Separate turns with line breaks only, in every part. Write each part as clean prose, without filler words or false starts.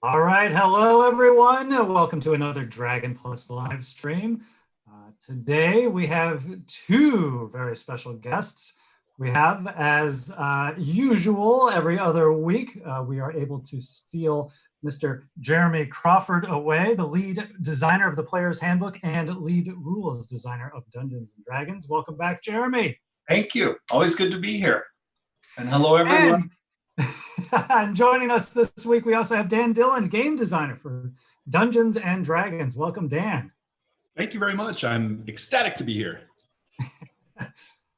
All right, hello everyone. Welcome to another Dragon Plus live stream. Today we have two very special guests. We have, as usual, every other week, we are able to steal Mr. Jeremy Crawford away, the lead designer of the Player's Handbook and lead rules designer of Dungeons & Dragons. Welcome back, Jeremy.
Thank you. Always good to be here. And hello, everyone.
And joining us this week, we also have Dan Dillon, game designer for Dungeons & Dragons. Welcome, Dan.
Thank you very much. I'm ecstatic to be here.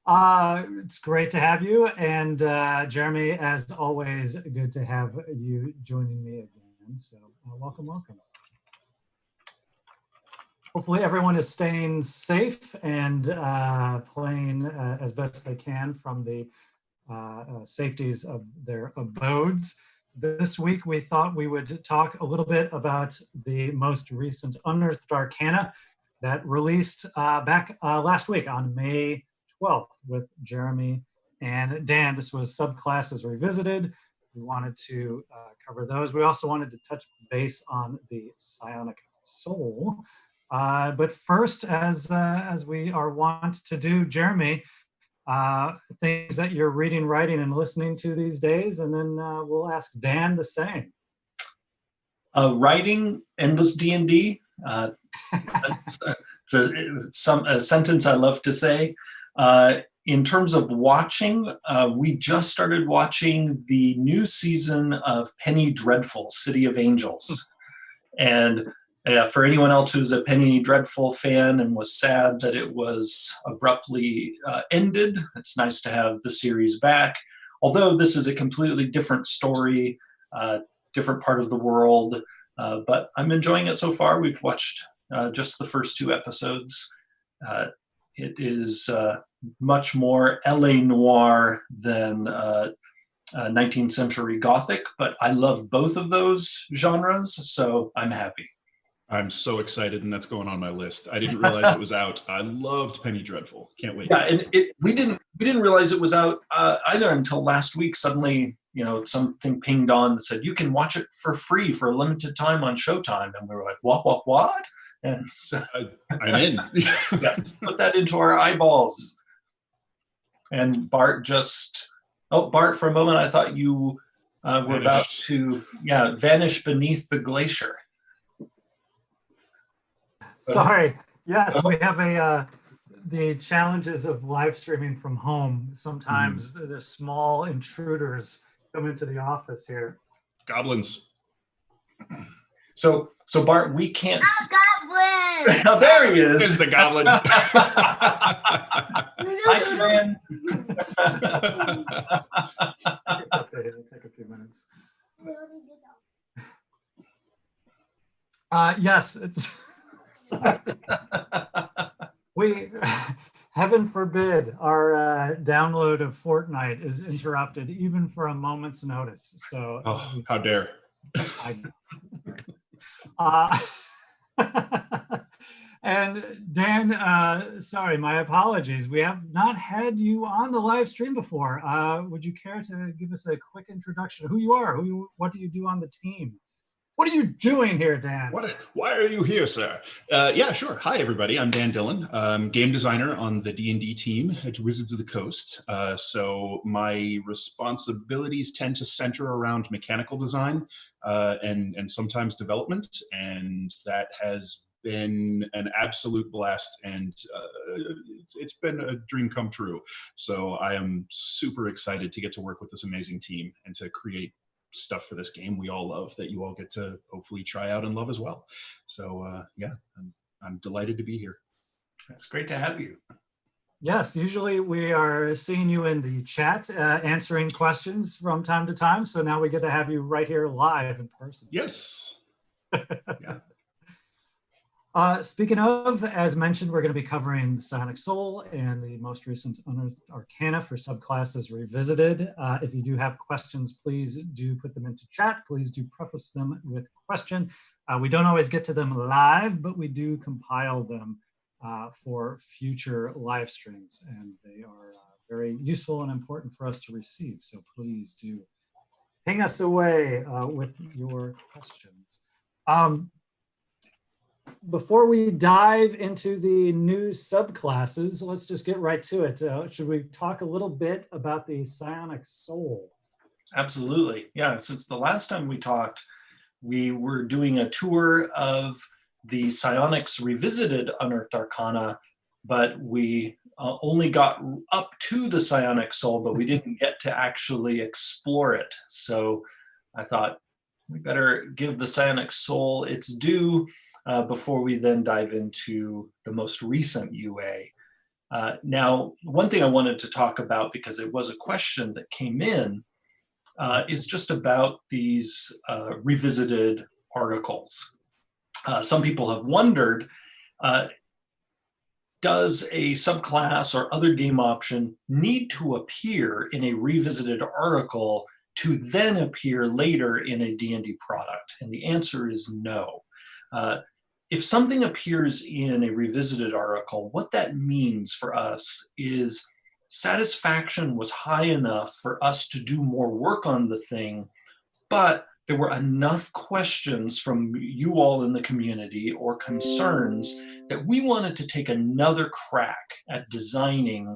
It's great to have you. And Jeremy, as always, good to have you joining me again. So welcome, welcome. Hopefully everyone is staying safe and playing as best they can from the safeties of their abodes. This week, we thought we would talk a little bit about the most recent Unearthed Arcana that released back last week on May 12th with Jeremy and Dan. This was Subclasses Revisited. We wanted to cover those. We also wanted to touch base on the Psionic Soul. But first, as we are wont to do, Jeremy, things that you're reading, writing, and listening to these days, and then we'll ask Dan the same.
Writing endless D&D. It's a sentence I love to say. In terms of watching, we just started watching the new season of Penny Dreadful, City of Angels. And for anyone else who's a Penny Dreadful fan and was sad that it was abruptly ended, it's nice to have the series back. Although this is a completely different story, different part of the world, but I'm enjoying it so far. We've watched just the first two episodes. It is much more LA noir than 19th century Gothic, but I love both of those genres, so I'm happy.
I'm so excited, and that's going on my list. I didn't realize it was out. I loved Penny Dreadful. Can't wait.
Yeah, and we didn't realize it was out either until last week. Suddenly, something pinged on that said you can watch it for free for a limited time on Showtime, and we were like, what? And so
I'm in.
Yes, put that into our eyeballs. And Bart Bart, for a moment, I thought you were about to vanish beneath the glacier.
Sorry. Yes, we have the challenges of live streaming from home. Sometimes the small intruders come into the office here.
Goblins.
So Bart, we can't.
Goblin!
Oh, there he is.
It's the goblin.
Hi, man.
It'll take a few minutes. Yes. We, heaven forbid, our download of Fortnite is interrupted even for a moment's notice. So,
how dare!
And Dan, sorry, my apologies. We have not had you on the live stream before. Would you care to give us a quick introduction of who you are? What do you do on the team? What are you doing here, Dan?
Why are you here, sir? Yeah, sure. Hi, everybody. I'm Dan Dillon, game designer on the D&D team at Wizards of the Coast. So my responsibilities tend to center around mechanical design and sometimes development, and that has been an absolute blast, and it's been a dream come true. So I am super excited to get to work with this amazing team and to create stuff for this game we all love that you all get to hopefully try out and love as well. So yeah, I'm delighted to be here.
It's great to have you.
Yes, usually we are seeing you in the chat, answering questions from time to time. So now we get to have you right here live in person.
Yes. Yeah.
Speaking of, as mentioned, we're going to be covering the Psionic Soul and the most recent Unearthed Arcana for Subclasses Revisited. If you do have questions, please do put them into chat. Please do preface them with a question. We don't always get to them live, but we do compile them for future live streams, and they are very useful and important for us to receive. So please do ping us away with your questions. Before we dive into the new subclasses, let's just get right to it. Should we talk a little bit about the Psionic Soul?
Absolutely. Yeah, since the last time we talked, we were doing a tour of the Psionics Revisited Unearthed Arcana, but we only got up to the Psionic Soul, but we didn't get to actually explore it. So I thought we better give the Psionic Soul its due before we then dive into the most recent UA. Now, one thing I wanted to talk about, because it was a question that came in, is just about these revisited articles. Some people have wondered, does a subclass or other game option need to appear in a revisited article to then appear later in a D&D product? And the answer is no. If something appears in a revisited article, what that means for us is satisfaction was high enough for us to do more work on the thing, but there were enough questions from you all in the community or concerns that we wanted to take another crack at designing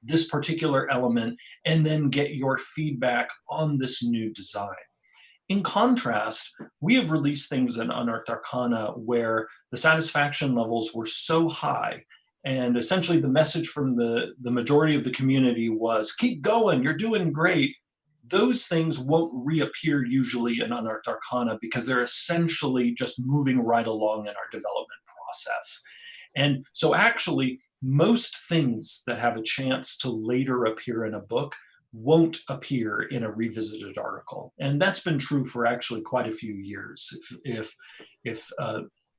this particular element and then get your feedback on this new design. In contrast, we have released things in Unearthed Arcana where the satisfaction levels were so high, and essentially the message from the majority of the community was, keep going, you're doing great. Those things won't reappear usually in Unearthed Arcana because they're essentially just moving right along in our development process. And so actually, most things that have a chance to later appear in a book won't appear in a revisited article. And that's been true for actually quite a few years. If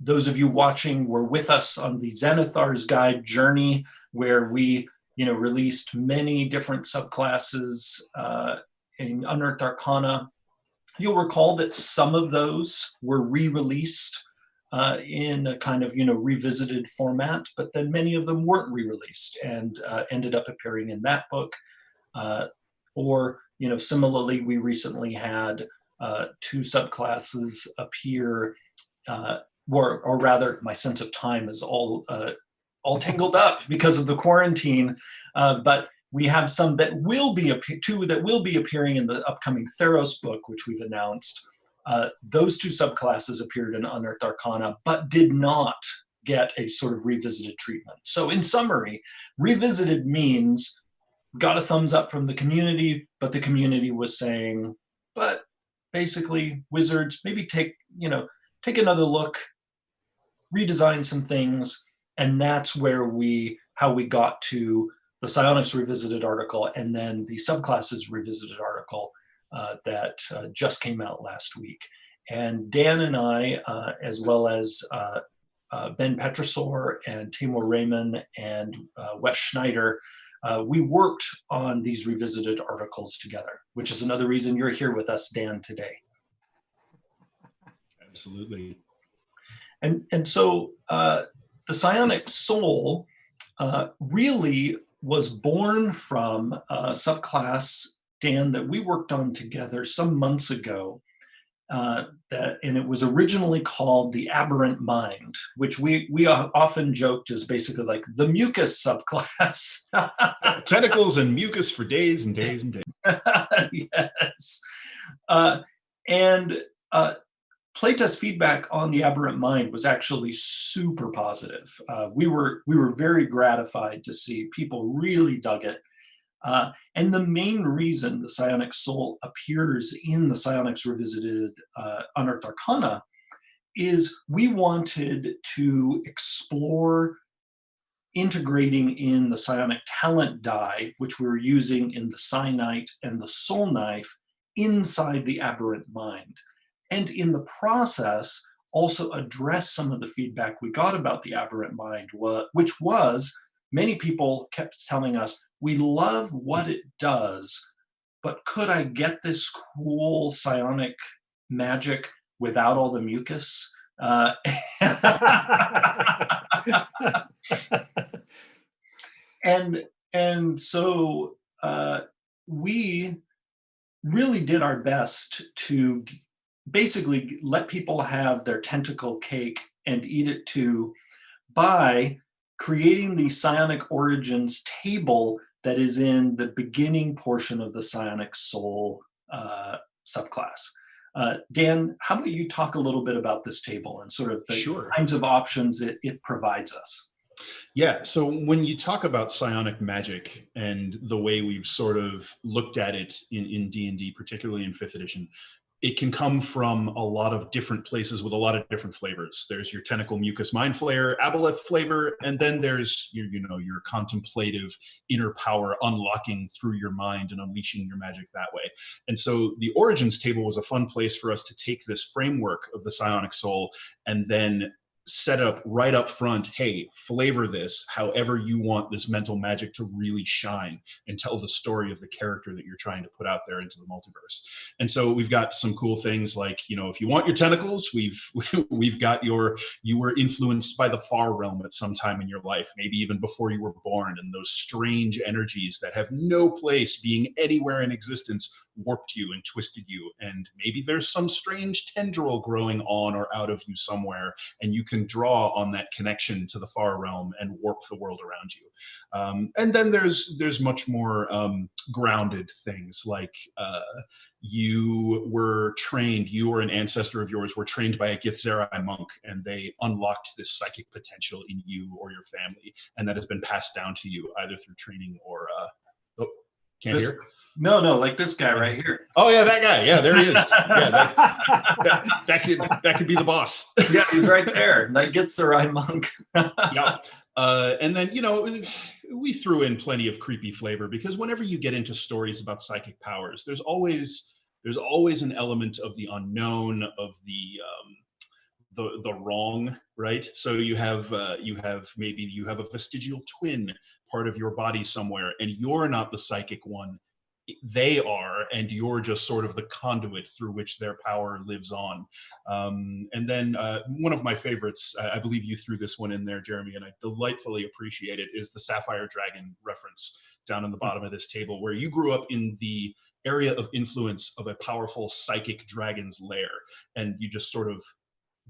those of you watching were with us on the Xanathar's Guide journey, where we released many different subclasses in Unearthed Arcana, you'll recall that some of those were re-released in a kind of revisited format, but then many of them weren't re-released and ended up appearing in that book. Or similarly, we recently had two subclasses appear, or rather, my sense of time is all tangled up because of the quarantine. But we have some that will be two that will be appearing in the upcoming Theros book, which we've announced. Those two subclasses appeared in Unearthed Arcana, but did not get a sort of revisited treatment. So in summary, revisited means got a thumbs up from the community, but the community was saying, but basically Wizards, maybe take another look, redesign some things. And that's how we got to the Psionics Revisited article and then the Subclasses Revisited article that just came out last week. And Dan and I, as well as Ben Petrosor and Timur Raymond and Wes Schneider, we worked on these revisited articles together, which is another reason you're here with us, Dan, today.
Absolutely.
And so the Psionic Soul really was born from a subclass, Dan, that we worked on together some months ago. And it was originally called the Aberrant Mind, which we often joked is basically like the mucus subclass.
Tentacles and mucus for days and days and days.
Yes. And playtest feedback on the Aberrant Mind was actually super positive. We were very gratified to see people really dug it. And the main reason the Psionic Soul appears in the Psionics Revisited Unearthed Arcana is we wanted to explore integrating in the Psionic Talent die, which we were using in the Psi-Knight and the Soul Knife, inside the Aberrant Mind. And in the process, also address some of the feedback we got about the Aberrant Mind, which was many people kept telling us, we love what it does, but could I get this cool psionic magic without all the mucus? And so we really did our best to basically let people have their tentacle cake and eat it too by creating the Psionic Origins table that is in the beginning portion of the Psionic Soul subclass. Dan, how about you talk a little bit about this table and sort of the
Sure.
kinds of options it provides us?
Yeah, so when you talk about psionic magic and the way we've sort of looked at it in D&D, particularly in 5th edition, it can come from a lot of different places with a lot of different flavors. There's your tentacle mucus mind flayer, aboleth flavor, and then there's your contemplative inner power unlocking through your mind and unleashing your magic that way. And so the Origins table was a fun place for us to take this framework of the Psionic Soul and then set up right up front, hey, flavor this however you want this mental magic to really shine and tell the story of the character that you're trying to put out there into the multiverse. And so we've got some cool things like, if you want your tentacles, we've got you were influenced by the far realm at some time in your life, maybe even before you were born, and those strange energies that have no place being anywhere in existence warped you and twisted you, and maybe there's some strange tendril growing on or out of you somewhere, and you can draw on that connection to the far realm and warp the world around you. And then there's much more grounded things like you were trained, you or an ancestor of yours were trained by a Githzerai monk, and they unlocked this psychic potential in you or your family, and that has been passed down to you either through training or can't hear?
No, like this guy right here.
Oh yeah, that guy. Yeah, there he is. Yeah, that could be the boss.
Yeah, he's right there. That gets the right monk.
Yeah. And then we threw in plenty of creepy flavor, because whenever you get into stories about psychic powers, there's always an element of the unknown, of the wrong, right? So you have maybe you have a vestigial twin part of your body somewhere, and you're not the psychic one. They are, and you're just sort of the conduit through which their power lives on. And then one of my favorites, I believe you threw this one in there, Jeremy, and I delightfully appreciate it, is the Sapphire Dragon reference down on the bottom of this table, where you grew up in the area of influence of a powerful psychic dragon's lair, and you just sort of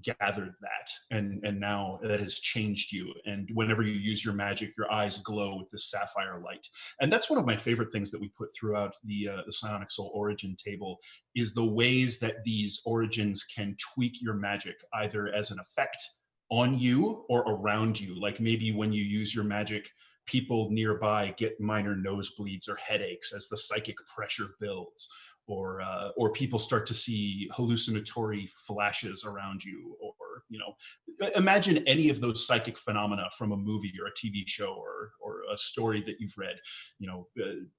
gathered that, and now that has changed you, and whenever you use your magic, your eyes glow with this sapphire light. And that's one of my favorite things that we put throughout the Psionic Soul origin table, is the ways that these origins can tweak your magic, either as an effect on you or around you. Like maybe when you use your magic, people nearby get minor nosebleeds or headaches as the psychic pressure builds, or people start to see hallucinatory flashes around you, or imagine any of those psychic phenomena from a movie or a TV show or a story that you've read.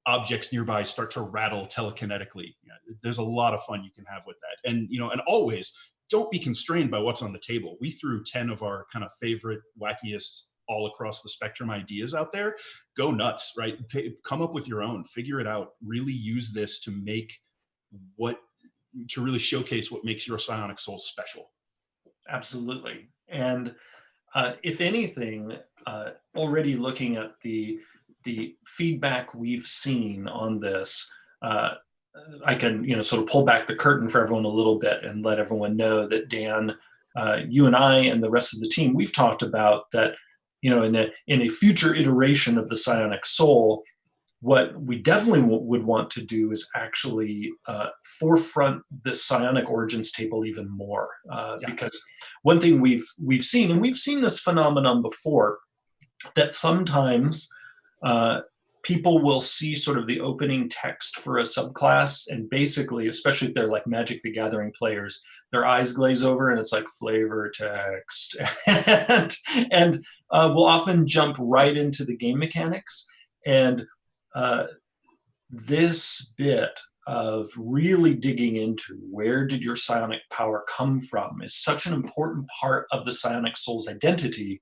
Objects nearby start to rattle telekinetically. There's a lot of fun you can have with that, and and always don't be constrained by what's on the table. We threw 10 of our kind of favorite, wackiest, all across the spectrum ideas out there. Go nuts, right? Come up with your own, figure it out, really use this to really showcase what makes your Psionic Soul special.
Absolutely. And if anything, already looking at the feedback we've seen on this, I can sort of pull back the curtain for everyone a little bit and let everyone know that Dan, you and I and the rest of the team, we've talked about that in a future iteration of the Psionic Soul, what we definitely would want to do is actually forefront the Psionic Origins table even more, because one thing we've seen, and we've seen this phenomenon before, that sometimes people will see sort of the opening text for a subclass, and basically, especially if they're like Magic the Gathering players, their eyes glaze over and it's like flavor text, and we'll often jump right into the game mechanics. And this bit of really digging into where did your psionic power come from is such an important part of the Psionic Soul's identity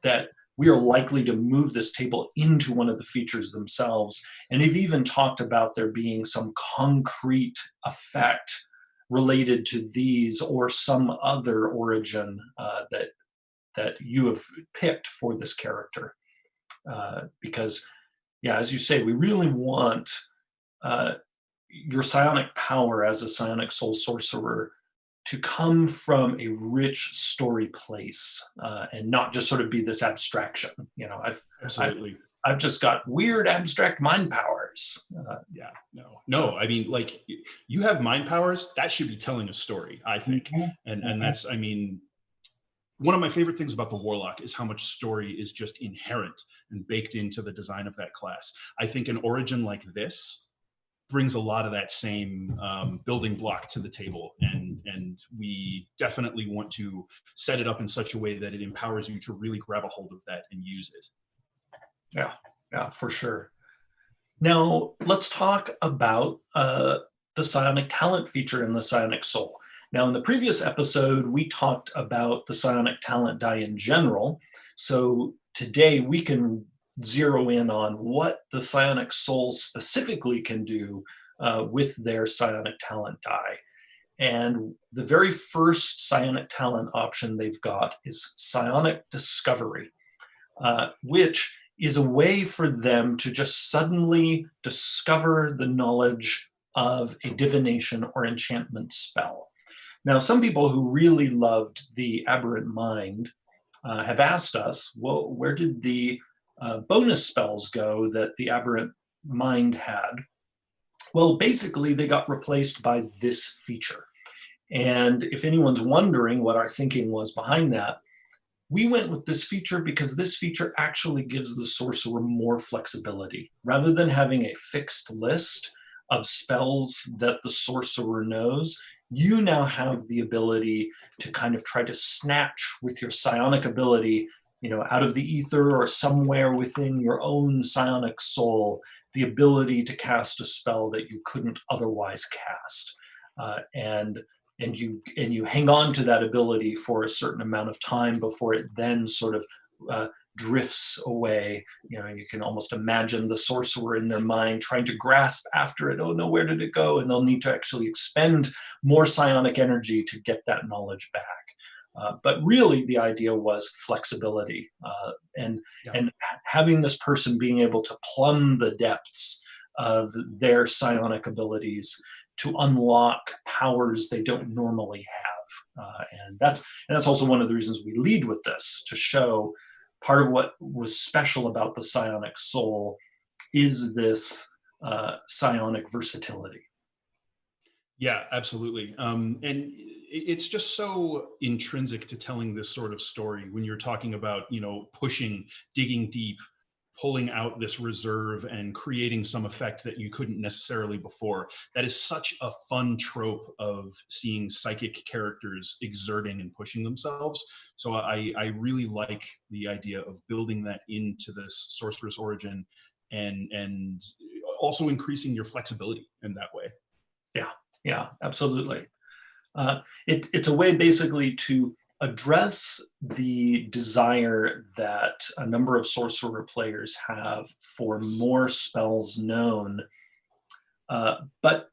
that we are likely to move this table into one of the features themselves. And they've even talked about there being some concrete effect related to these or some other origin that you have picked for this character. Because, yeah, as you say, we really want your psionic power as a psionic soul sorcerer to come from a rich story place, and not just sort of be this abstraction. You know,
Absolutely.
I've just got weird abstract mind powers.
No. I mean, like, you have mind powers, that should be telling a story, I think. And that's, I mean, one of my favorite things about the Warlock is how much story is just inherent and baked into the design of that class. I think an origin like this brings a lot of that same building block to the table, and we definitely want to set it up in such a way that it empowers you to really grab a hold of that and use it.
Yeah, for sure. Now, let's talk about the psionic talent feature in the Psionic Soul. Now, in the previous episode, we talked about the psionic talent die in general. So today we can zero in on what the Psionic Soul specifically can do with their psionic talent die. And the very first psionic talent option they've got is Psionic Discovery, which is a way for them to just suddenly discover the knowledge of a divination or enchantment spell. Now, some people who really loved the Aberrant Mind have asked us, well, where did the bonus spells go that the Aberrant Mind had? Well, basically, they got replaced by this feature. And if anyone's wondering what our thinking was behind that, we went with this feature because this feature actually gives the sorcerer more flexibility. Rather than having a fixed list of spells that the sorcerer knows, you now have the ability to kind of try to snatch with your psionic ability, you know, out of the ether or somewhere within your own psionic soul, the ability to cast a spell that you couldn't otherwise cast. And you hang on to that ability for a certain amount of time before it then sort of drifts away. You know, you can almost imagine the sorcerer in their mind trying to grasp after it. Oh no, where did it go? And they'll need to actually expend more psionic energy to get that knowledge back. But really the idea was flexibility, and having this person being able to plumb the depths of their psionic abilities to unlock powers they don't normally have. And that's also one of the reasons we lead with this, to show part of what was special about the Psionic Soul is this psionic versatility.
Yeah, absolutely. And it's just so intrinsic to telling this sort of story when you're talking about, you know, pushing, digging deep, pulling out this reserve and creating some effect that you couldn't necessarily before. That is such a fun trope of seeing psychic characters exerting and pushing themselves. So I really like the idea of building that into this sorceress origin and also increasing your flexibility in that way.
Yeah, absolutely. It's a way basically to address the desire that a number of sorcerer players have for more spells known, but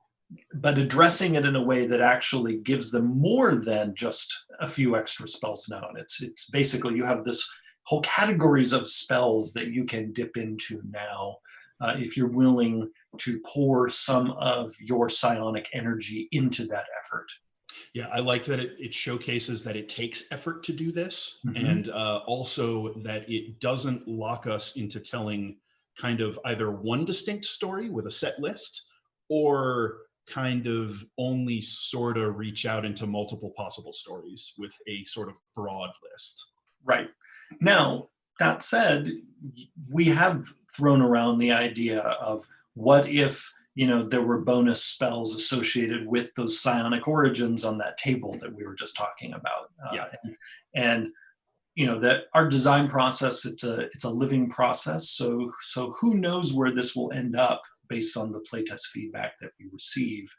addressing it in a way that actually gives them more than just a few extra spells known. It's basically, you have this whole categories of spells that you can dip into now, if you're willing to pour some of your psionic energy into that effort.
Yeah, I like that it showcases that it takes effort to do this, and also that it doesn't lock us into telling kind of either one distinct story with a set list, or kind of only sort of reach out into multiple possible stories with a sort of broad list.
Right. Now, that said, we have thrown around the idea of what if, you know, there were bonus spells associated with those psionic origins on that table that we were just talking about. And you know, that our design process, it's a living process. So who knows where this will end up based on the playtest feedback that we receive.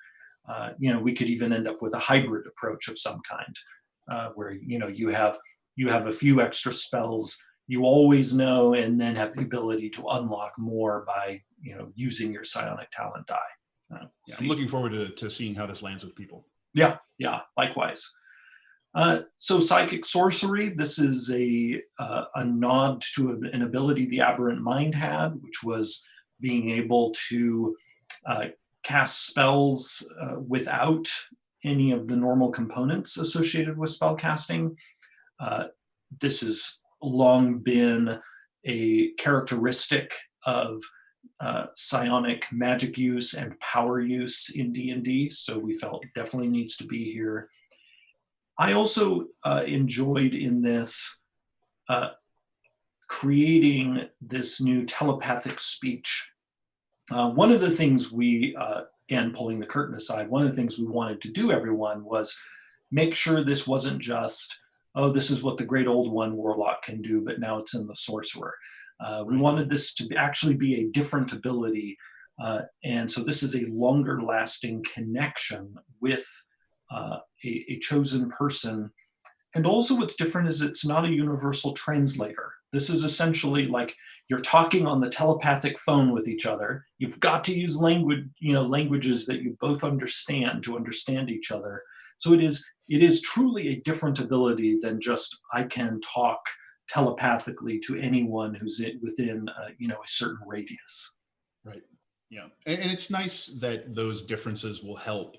You know, we could even end up with a hybrid approach of some kind, where, you know, you have a few extra spells you always know, and then have the ability to unlock more by, you know, using your psionic talent die.
I'm looking forward to seeing how this lands with people.
Yeah, likewise. So psychic sorcery, this is a nod to an ability the Aberrant Mind had, which was being able to cast spells without any of the normal components associated with spell casting. This has long been a characteristic of psionic magic use and power use in D&D, so we felt definitely needs to be here. I also enjoyed in this creating this new telepathic speech. One of the things we, again, pulling the curtain aside, one of the things we wanted to do, everyone, was make sure this wasn't just, oh, this is what the great old one warlock can do, but now it's in the sorcerer. We wanted this to actually be a different ability. And so this is a longer lasting connection with a chosen person. And also what's different is it's not a universal translator. This is essentially like you're talking on the telepathic phone with each other. You've got to use languages that you both understand to understand each other. So it is truly a different ability than just I can talk telepathically to anyone who's within a certain radius.
Right. Yeah, and it's nice that those differences will help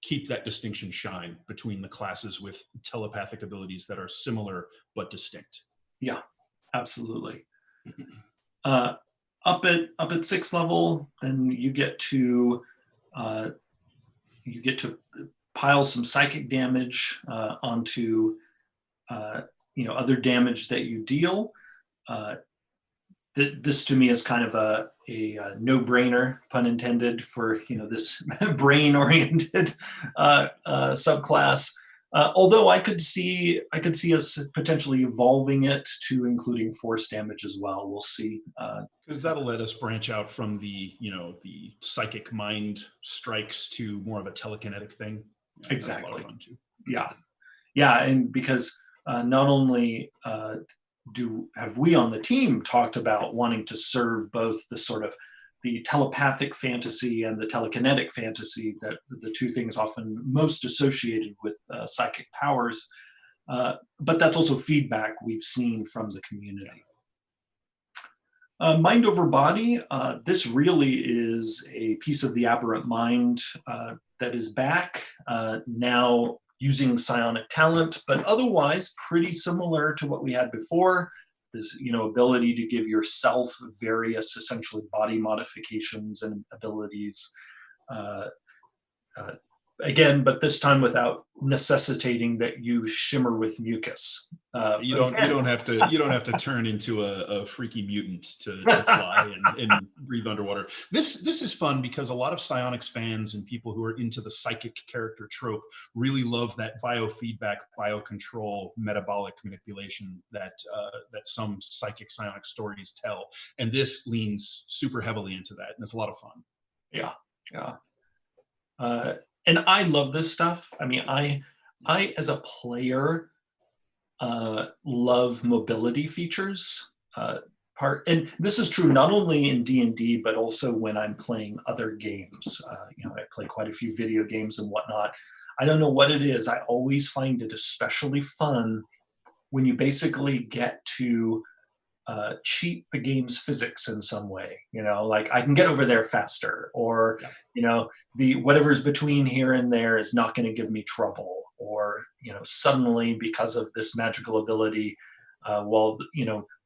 keep that distinction shine between the classes with telepathic abilities that are similar but distinct.
Yeah, absolutely. Up at 6th level, then you get to pile some psychic damage onto other damage that you deal. This to me is kind of a no-brainer, pun intended, for this brain-oriented subclass. Although I could see us potentially evolving it to including force damage as well. We'll see.
Because that'll let us branch out from the psychic mind strikes to more of a telekinetic thing. Yeah,
exactly.
That's a lot of fun too.
Yeah, and because not only have we on the team talked about wanting to serve both the sort of the telepathic fantasy and the telekinetic fantasy, that the two things often most associated with psychic powers, but that's also feedback we've seen from the community. Mind over body, this really is a piece of the Aberrant Mind that is back now, using psionic talent, but otherwise pretty similar to what we had before. This, ability to give yourself various essentially body modifications and abilities. Again, but this time without necessitating that you shimmer with mucus.
You don't have to turn into a freaky mutant to fly and breathe underwater. This is fun because a lot of Psionics fans and people who are into the psychic character trope really love that biofeedback, biocontrol, metabolic manipulation that some psychic Psionic stories tell, and this leans super heavily into that, and it's a lot of fun.
Yeah. And I love this stuff. I mean, I as a player love mobility features. And this is true not only in D&D, but also when I'm playing other games. I play quite a few video games and whatnot. I don't know what it is. I always find it especially fun when you basically get to cheat the game's physics in some way, like I can get over there faster, or the whatever's between here and there is not going to give me trouble, or suddenly because of this magical ability, while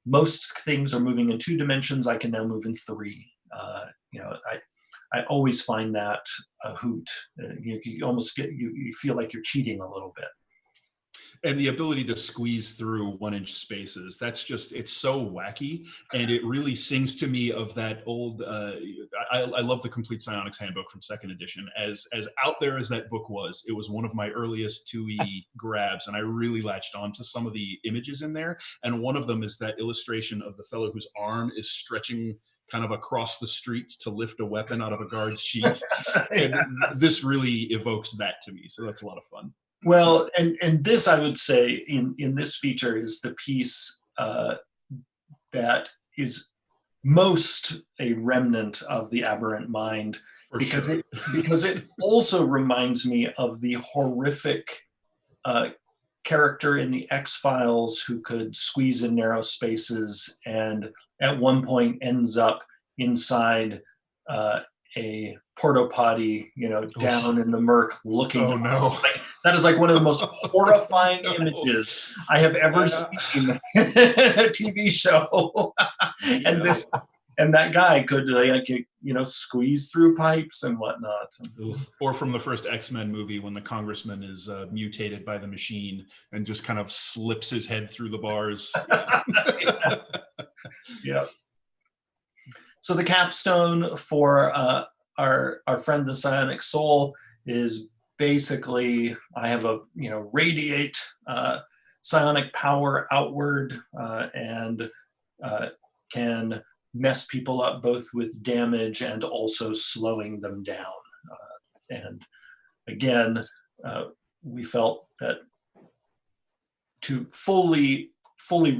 most things are moving in 2 dimensions, I can now move in 3. I always find that a hoot. You almost you feel like you're cheating a little bit.
And the ability to squeeze through 1-inch spaces, it's so wacky. And it really sings to me of that old, I love the Complete Psionics Handbook from 2nd edition. As out there as that book was, it was one of my earliest 2E grabs. And I really latched on to some of the images in there. And one of them is that illustration of the fellow whose arm is stretching kind of across the street to lift a weapon out of a guard's sheath. And this really evokes that to me. So that's a lot of fun.
Well, and this, I would say, in this feature is the piece that is most a remnant of the Aberrant Mind, because it also reminds me of the horrific character in the X-Files who could squeeze in narrow spaces and at one point ends up inside a porta potty, down in the murk looking.
Oh no.
That is like one of the most horrifying images I have ever seen in a TV show. And that guy could squeeze through pipes and whatnot.
Or from the first X-Men movie when the congressman is mutated by the machine and just kind of slips his head through the bars.
Yes. Yeah. So the capstone for our friend the Psionic Soul is basically, I have a radiate psionic power outward and can mess people up both with damage and also slowing them down. And again, we felt that to fully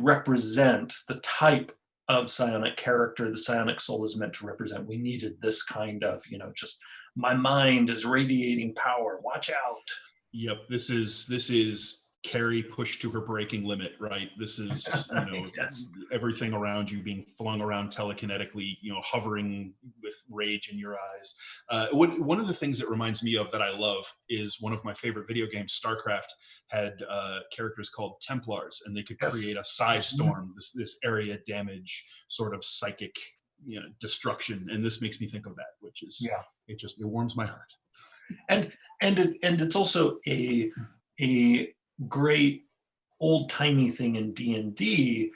represent the type of psionic character the Psionic Soul is meant to represent, we needed this kind of, just my mind is radiating power, watch out.
Yep, this is Carrie pushed to her breaking limit, right? This is,
Yes.
Everything around you being flung around telekinetically, hovering with rage in your eyes. One of the things it reminds me of that I love is one of my favorite video games, StarCraft, had characters called Templars, and they could create a psi storm, this area damage sort of psychic, destruction. And this makes me think of that, which is, it warms my heart.
And it's also a great old-timey thing in D&D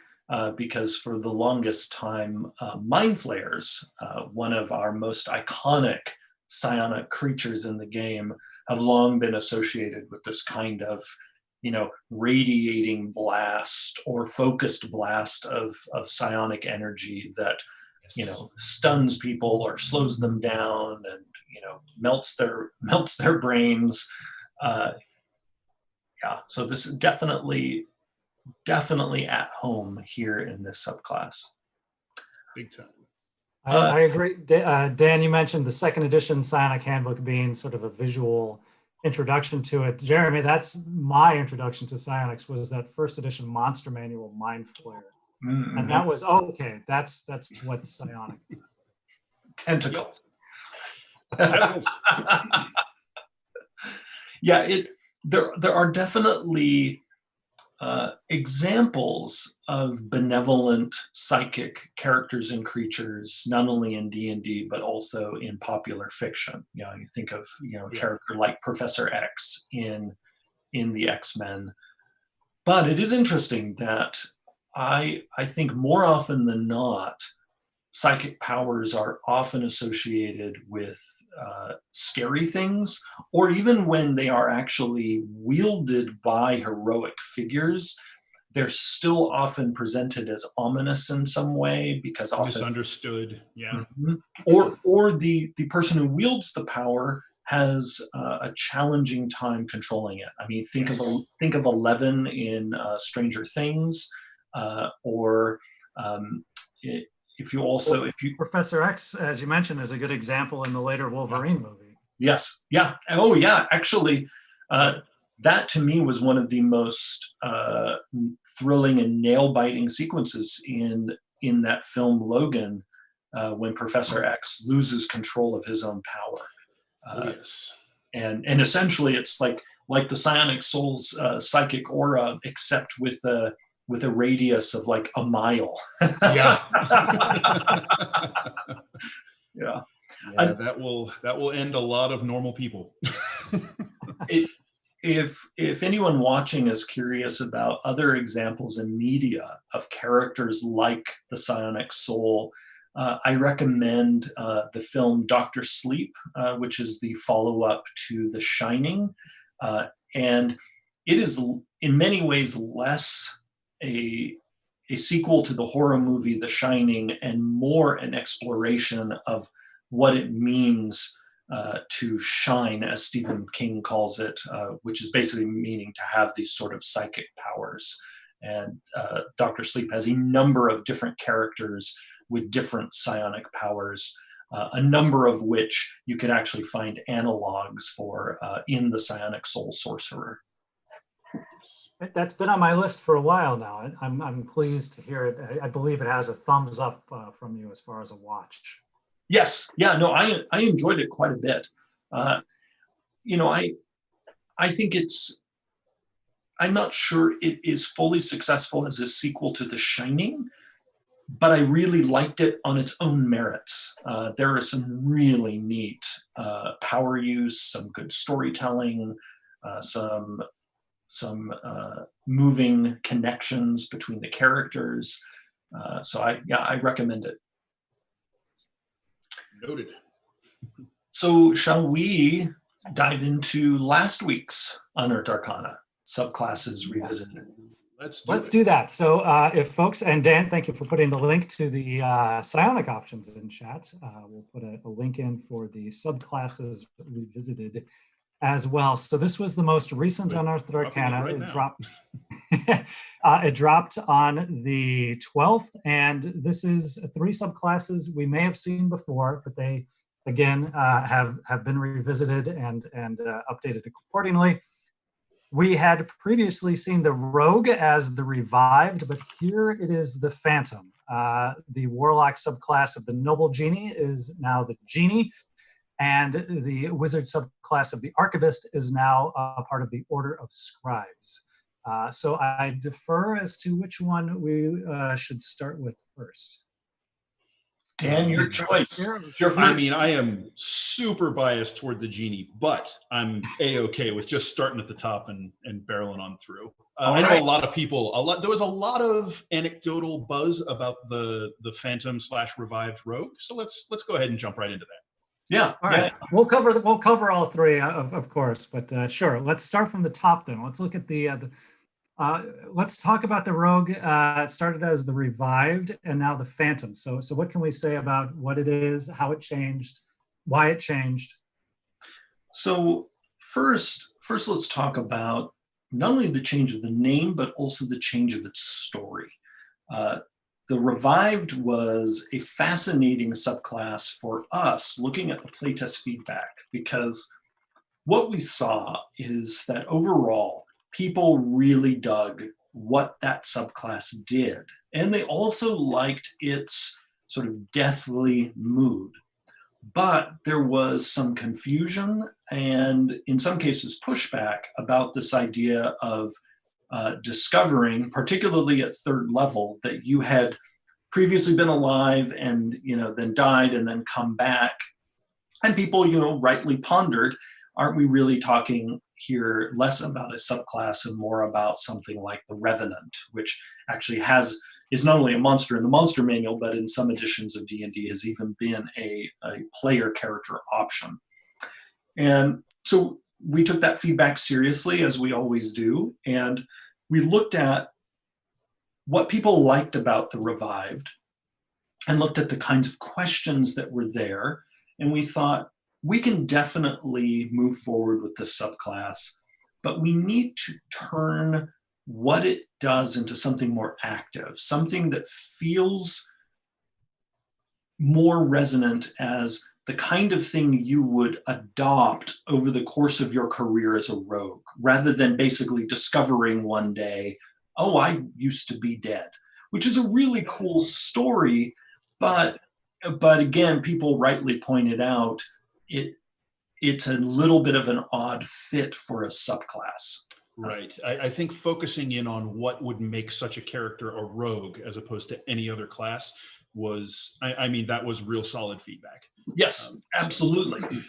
because for the longest time, Mind Flayers, one of our most iconic psionic creatures in the game, have long been associated with this kind of, radiating blast or focused blast of psionic energy that, stuns people or slows them down and, melts their brains. So this is definitely at home here in this subclass.
Big time.
I agree. Dan, you mentioned the second edition Psionic Handbook being sort of a visual introduction to it. Jeremy, that's my introduction to Psionics, was that first edition monster manual, Mind Flayer. Mm-hmm. And that was, that's what's psionic.
Tentacles.
Tentacles.
There are definitely examples of benevolent psychic characters and creatures, not only in D&D but also in popular fiction. You think of a character like Professor X in the X-Men. But it is interesting that I think more often than not, psychic powers are often associated with scary things, or even when they are actually wielded by heroic figures, they're still often presented as ominous in some way because often
misunderstood. Yeah.
Mm-hmm. Or the person who wields the power has a challenging time controlling it. I mean, think of Eleven in Stranger Things, if you
Professor X, as you mentioned, is a good example in the later Wolverine movie.
Yes. Yeah. Oh, yeah. Actually, that to me was one of the most thrilling and nail-biting sequences in that film Logan, when Professor X loses control of his own power.
Yes.
And essentially, it's like the Psionic Soul's psychic aura, except with a radius of like a mile.
Yeah.
Yeah.
That will end a lot of normal people.
If anyone watching is curious about other examples in media of characters like the Psionic Soul, I recommend the film Dr. Sleep, which is the follow-up to The Shining. And it is in many ways less a sequel to the horror movie The Shining and more an exploration of what it means to shine, as Stephen King calls it, which is basically meaning to have these sort of psychic powers. And Dr. Sleep has a number of different characters with different psionic powers, a number of which you could actually find analogs for in the Psionic Soul Sorcerer.
That's been on my list for a while now. I'm pleased to hear it. I believe it has a thumbs up from you as far as a watch.
Yes, yeah, no, I enjoyed it quite a bit. You know, I think I'm not sure it is fully successful as a sequel to The Shining, but I really liked it on its own merits. There are some really neat power use, some good storytelling, some moving connections between the characters. So I recommend it.
Noted.
So shall we dive into last week's Unearthed Arcana Subclasses Revisited?
Let's
do that. So if folks, and Dan, thank you for putting the link to the psionic options in chat. We'll put a link in for the Subclasses Revisited as well. So this was the most recent Unearthed Arcana.
Right
it dropped. It dropped on the 12th, and this is 3 subclasses we may have seen before, but they again have been revisited and updated accordingly. We had previously seen the Rogue as the Revived, but here it is the Phantom. The Warlock subclass of the Noble Genie is now the Genie, and the Wizard subclass of the Archivist is now a part of the Order of Scribes. So I defer as to which one we should start with first.
Dan, your choice.
I mean, I am super biased toward the Genie, but I'm A-okay with just starting at the top and barreling on through. I know a lot of people, there was a lot of anecdotal buzz about the Phantom / Revived Rogue. So let's go ahead and jump right into that.
Yeah.
All right. We'll cover all 3, of course, but sure. Let's start from the top then. Let's look at let's talk about the Rogue. It started as the Revived and now the Phantom. So what can we say about what it is, how it changed, why it changed?
So first let's talk about not only the change of the name, but also the change of its story. The Revived was a fascinating subclass for us looking at the playtest feedback, because what we saw is that overall, people really dug what that subclass did. And they also liked its sort of deathly mood. But there was some confusion and in some cases pushback about this idea of discovering, particularly at 3rd level, that you had previously been alive and then died and then come back. And people rightly pondered, aren't we really talking here less about a subclass and more about something like the Revenant, which actually is not only a monster in the monster manual, but in some editions of D&D has even been a player character option. And so we took that feedback seriously, as we always do, and we looked at what people liked about the Revived and looked at the kinds of questions that were there, and we thought, we can definitely move forward with this subclass, but we need to turn what it does into something more active, something that feels more resonant as the kind of thing you would adopt over the course of your career as a rogue, rather than basically discovering one day, oh, I used to be dead, which is a really cool story, but again, people rightly pointed out, it's a little bit of an odd fit for a subclass.
Right. I think focusing in on what would make such a character a rogue as opposed to any other class was, that was real solid feedback.
Yes, absolutely.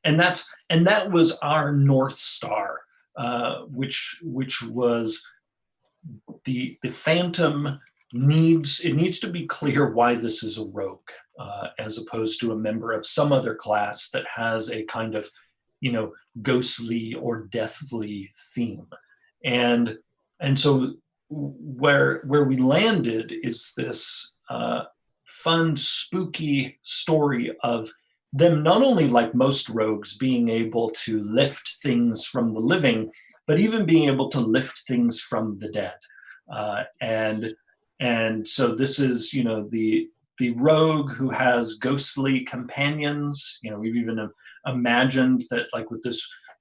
And that was our North Star, which was the Phantom needs to be clear why this is a rogue. As opposed to a member of some other class that has a kind of, ghostly or deathly theme. And so where we landed is this fun, spooky story of them not only, like most rogues, being able to lift things from the living, but even being able to lift things from the dead. And so this is, the rogue who has ghostly companions. We've even imagined that, like with the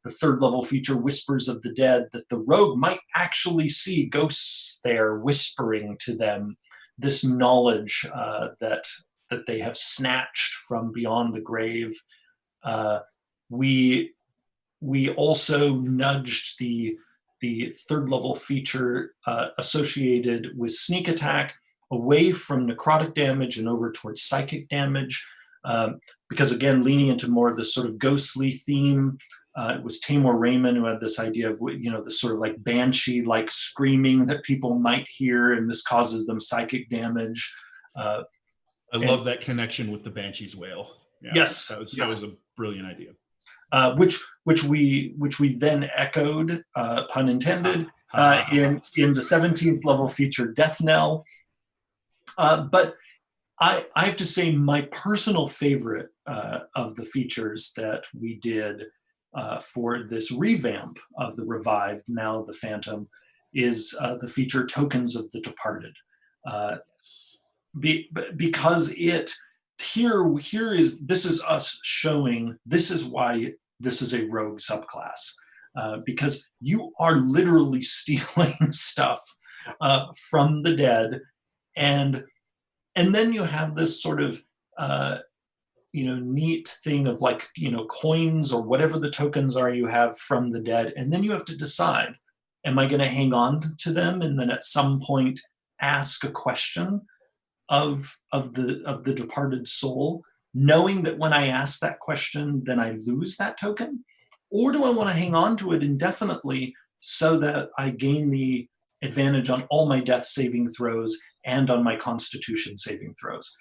3rd level feature, Whispers of the Dead, that the rogue might actually see ghosts there whispering to them this knowledge that that they have snatched from beyond the grave. We also nudged the third level feature associated with sneak attack away from necrotic damage and over towards psychic damage, because again, leaning into more of this sort of ghostly theme. It was Tamor Raymond who had this idea of, this sort of like banshee-like screaming that people might hear, and this causes them psychic damage.
I love that connection with the Banshee's wail. Yeah,
yes,
that was a brilliant idea.
Which we then echoed, pun intended, in the 17th level feature Death Knell. But I have to say, my personal favorite of the features that we did for this revamp of the Revived, now the Phantom, is the feature Tokens of the Departed. Because this is us showing, this is why this is a rogue subclass, because you are literally stealing stuff from the dead, and then you have this sort of neat thing of like, coins or whatever the tokens are you have from the dead, and then you have to decide, am I going to hang on to them and then at some point ask a question of the departed soul, knowing that when I ask that question, then I lose that token? Or do I want to hang on to it indefinitely so that I gain the advantage on all my death saving throws and on my constitution saving throws?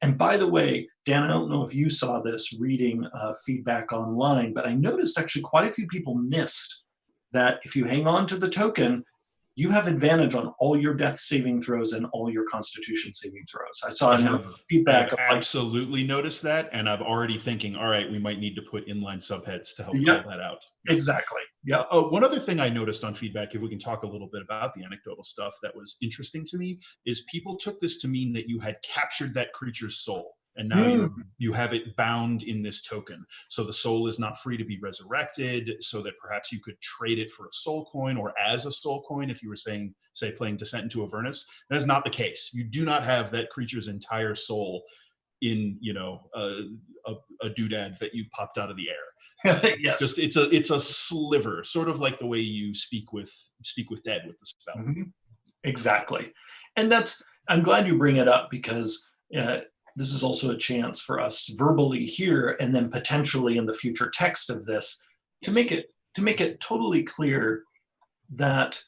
And by the way, Dan, I don't know if you saw this reading feedback online, but I noticed actually quite a few people missed that if you hang on to the token, you have advantage on all your death saving throws and all your constitution saving throws. I saw feedback.
I've absolutely noticed that, and I'm already thinking, all right, we might need to put inline subheads to help call that out.
Exactly. Yeah.
One other thing I noticed on feedback, if we can talk a little bit about the anecdotal stuff that was interesting to me, is people took this to mean that you had captured that creature's soul. And now you have it bound in this token. So the soul is not free to be resurrected, so that perhaps you could trade it for a soul coin or as a soul coin if you were say playing Descent into Avernus. That is not the case. You do not have that creature's entire soul in a doodad that you popped out of the air.
Yes.
Just it's a sliver, sort of like the way you speak with dead with the spell.
Mm-hmm. Exactly. And I'm glad you bring it up, because this is also a chance for us verbally here, and then potentially in the future text of this, to make it totally clear that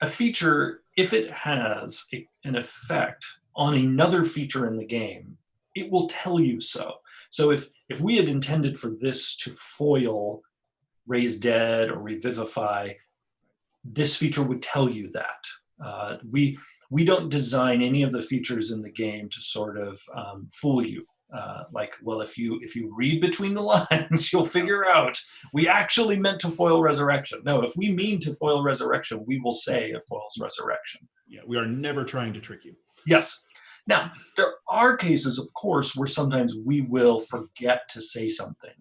a feature, if it has an effect on another feature in the game, it will tell you so. So if we had intended for this to foil Raise Dead or Revivify, this feature would tell you that. We don't design any of the features in the game to sort of fool you. If you read between the lines, you'll figure out we actually meant to foil Resurrection. No, if we mean to foil Resurrection, we will say it foils Resurrection.
Yeah, we are never trying to trick you.
Yes. Now, there are cases, of course, where sometimes we will forget to say something.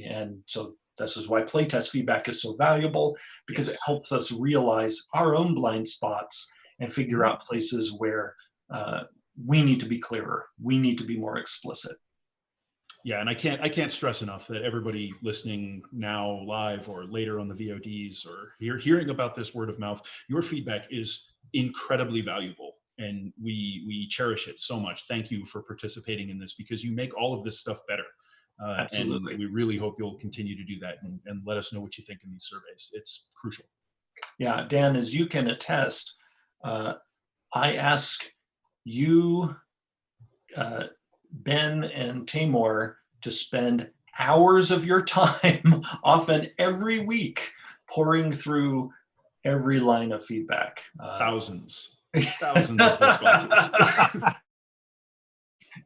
And so this is why playtest feedback is so valuable, because it helps us realize our own blind spots and figure out places where we need to be clearer. We need to be more explicit.
Yeah, and I can't stress enough that everybody listening now live or later on the VODs or hearing about this word of mouth, your feedback is incredibly valuable, and we cherish it so much. Thank you for participating in this, because you make all of this stuff better.
Absolutely.
And we really hope you'll continue to do that and let us know what you think in these surveys. It's crucial.
Yeah, Dan, as you can attest, I ask you, Ben and Tamor, to spend hours of your time, often every week, pouring through every line of feedback.
Thousands of responses.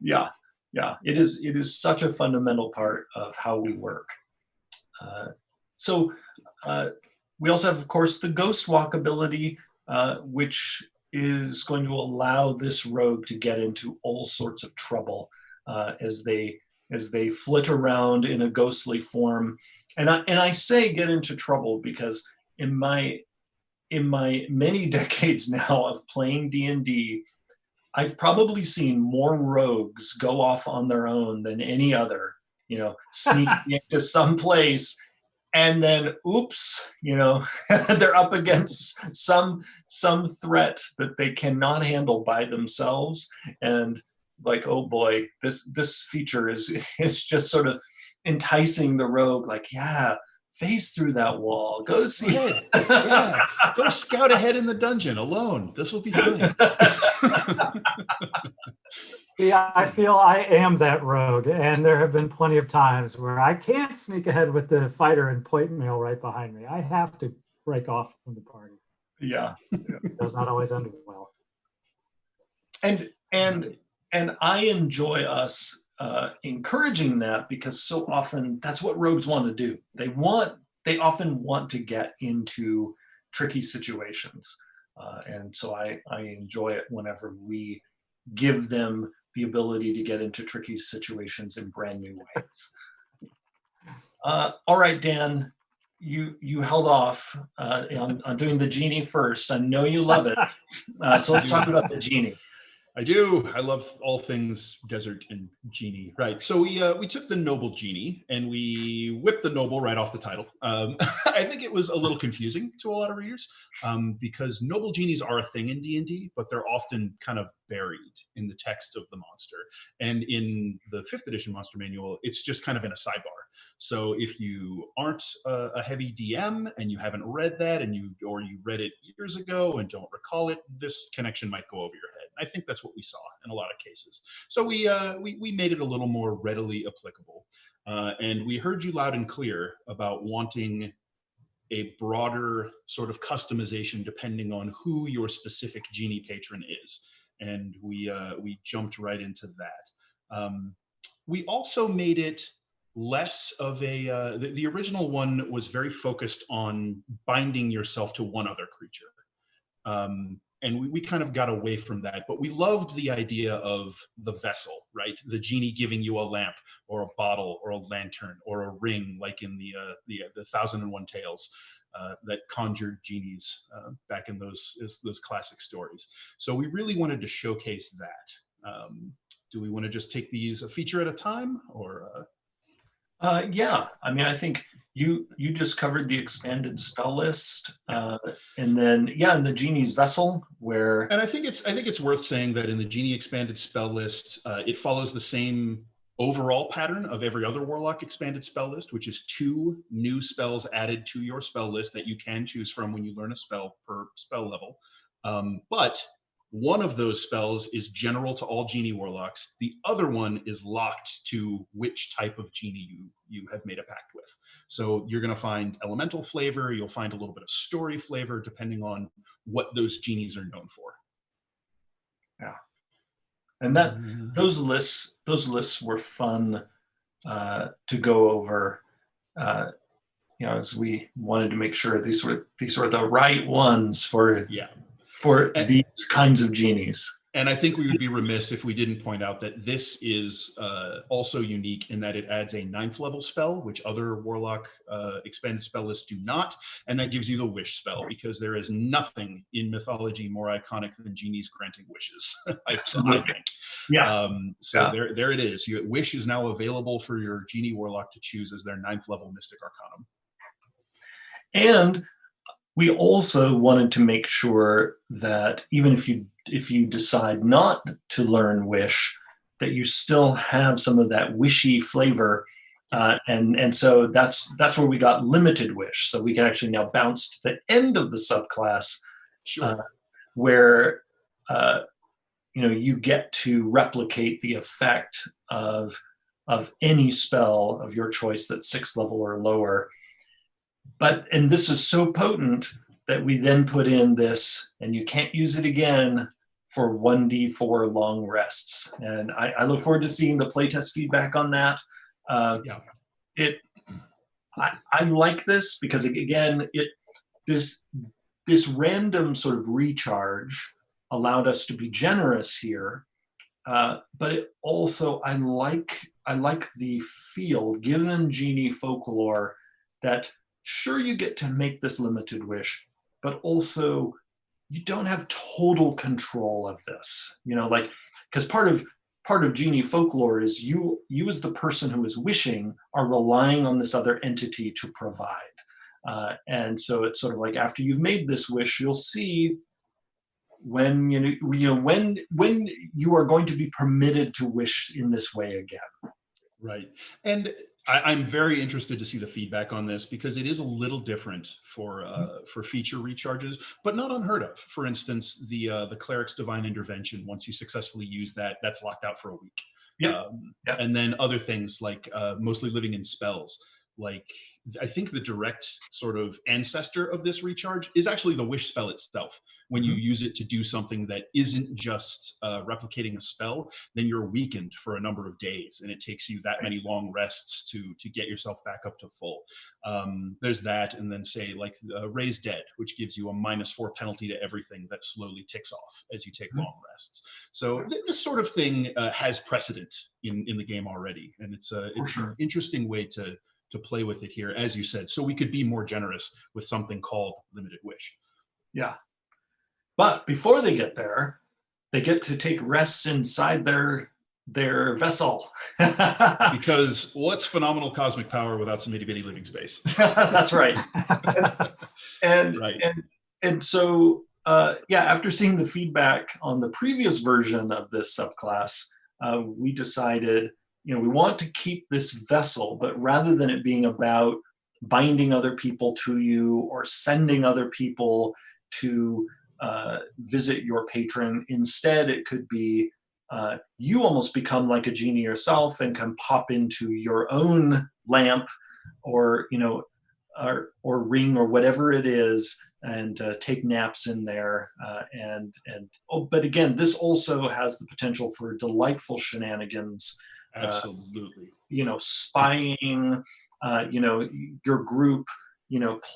Yeah. It is such a fundamental part of how we work. So we also have, of course, the Ghost Walk ability, which is going to allow this rogue to get into all sorts of trouble as they flit around in a ghostly form. And I say get into trouble because in my many decades now of playing D&D, I've probably seen more rogues go off on their own than any other, sneak into some place, and then oops, they're up against some threat that they cannot handle by themselves, and like, oh boy, this feature is just sort of enticing the rogue, like, yeah, phase through that wall, go see
it. Yeah, go scout ahead in the dungeon alone. This will be fun.
Yeah, I feel I am that rogue, and there have been plenty of times where I can't sneak ahead with the fighter and plate mail right behind me. I have to break off from the party.
Yeah,
it does not always end well.
And I enjoy us encouraging that, because so often that's what rogues want to do. They often want to get into tricky situations, and so I enjoy it whenever we give them the ability to get into tricky situations in brand new ways. All right, Dan, you held off on doing the genie first. I know you love it, so let's talk about the genie.
I do. I love all things desert and genie. Right. So we took the noble genie and we whipped the noble right off the title. I think it was a little confusing to a lot of readers because noble genies are a thing in D&D, but they're often kind of buried in the text of the monster. And in the 5th edition monster manual, it's just kind of in a sidebar. So if you aren't a heavy DM and you haven't read that, or you read it years ago and don't recall it, this connection might go over your head. I think that's what we saw in a lot of cases. So we made it a little more readily applicable. And we heard you loud and clear about wanting a broader sort of customization depending on who your specific genie patron is. And we jumped right into that. We also made it less of a, the original one was very focused on binding yourself to one other creature. And we kind of got away from that, but we loved the idea of the vessel, right? The genie giving you a lamp or a bottle or a lantern or a ring, like in the 1001 Tales that conjured genies back in those classic stories. So we really wanted to showcase that. Do we want to just take these a feature at a time, or?
Yeah, I mean, I think you just covered the expanded spell list, and then in the genie's vessel, where.
And I think it's worth saying that in the genie expanded spell list, it follows the same overall pattern of every other warlock expanded spell list, which is 2 new spells added to your spell list that you can choose from when you learn a spell per spell level. But one of those spells is general to all genie warlocks. The other one is locked to which type of genie you have made a pact with. So you're going to find elemental flavor. You'll find a little bit of story flavor, depending on what those genies are known for.
Yeah, and those lists were fun to go over. As we wanted to make sure these were the right ones for these kinds of genies.
And I think we would be remiss if we didn't point out that this is also unique in that it adds a 9th level spell, which other Warlock expanded spell lists do not. And that gives you the wish spell, because there is nothing in mythology more iconic than genies granting wishes. I think.
Yeah.
There it is. Wish is now available for your genie Warlock to choose as their 9th level Mystic Arcanum.
And we also wanted to make sure that even if you decide not to learn Wish, that you still have some of that wishy flavor, and so that's where we got limited Wish. So we can actually now bounce to the end of the subclass, where you get to replicate the effect of any spell of your choice that's 6th level or lower. And this is so potent that we then put in this, and you can't use it again for 1d4 long rests. And I look forward to seeing the playtest feedback on that. I like this because, again, this random sort of recharge allowed us to be generous here, but it also I like the feel given genie folklore that. Sure, you get to make this limited wish, but also you don't have total control of this, like, because part of genie folklore is you as the person who is wishing are relying on this other entity to provide. And so it's sort of like, after you've made this wish, you'll see when when you are going to be permitted to wish in this way again.
Right. And I'm very interested to see the feedback on this, because it is a little different for feature recharges, but not unheard of. For instance, the Cleric's Divine Intervention, once you successfully use that, that's locked out for a week.
Yeah.
And then other things like mostly living in spells. Like, I think the direct sort of ancestor of this recharge is actually the wish spell itself. When you use it to do something that isn't just replicating a spell, then you're weakened for a number of days, and it takes you that many long rests to get yourself back up to full. There's that, and then say like Raise Dead, which gives you a -4 penalty to everything that slowly ticks off as you take long rests. So this sort of thing has precedent in the game already, and it's an interesting way to play with it here, as you said, so we could be more generous with something called Limited Wish.
Yeah. But before they get there, they get to take rests inside their vessel.
Because what's phenomenal cosmic power without some itty-bitty living space?
That's right. And so, after seeing the feedback on the previous version of this subclass, we decided, we want to keep this vessel, but rather than it being about binding other people to you or sending other people to visit your patron, instead it could be you almost become like a genie yourself and can pop into your own lamp or ring or whatever it is, and take naps in there. But again, this also has the potential for delightful shenanigans.
Absolutely.
Spying, your group,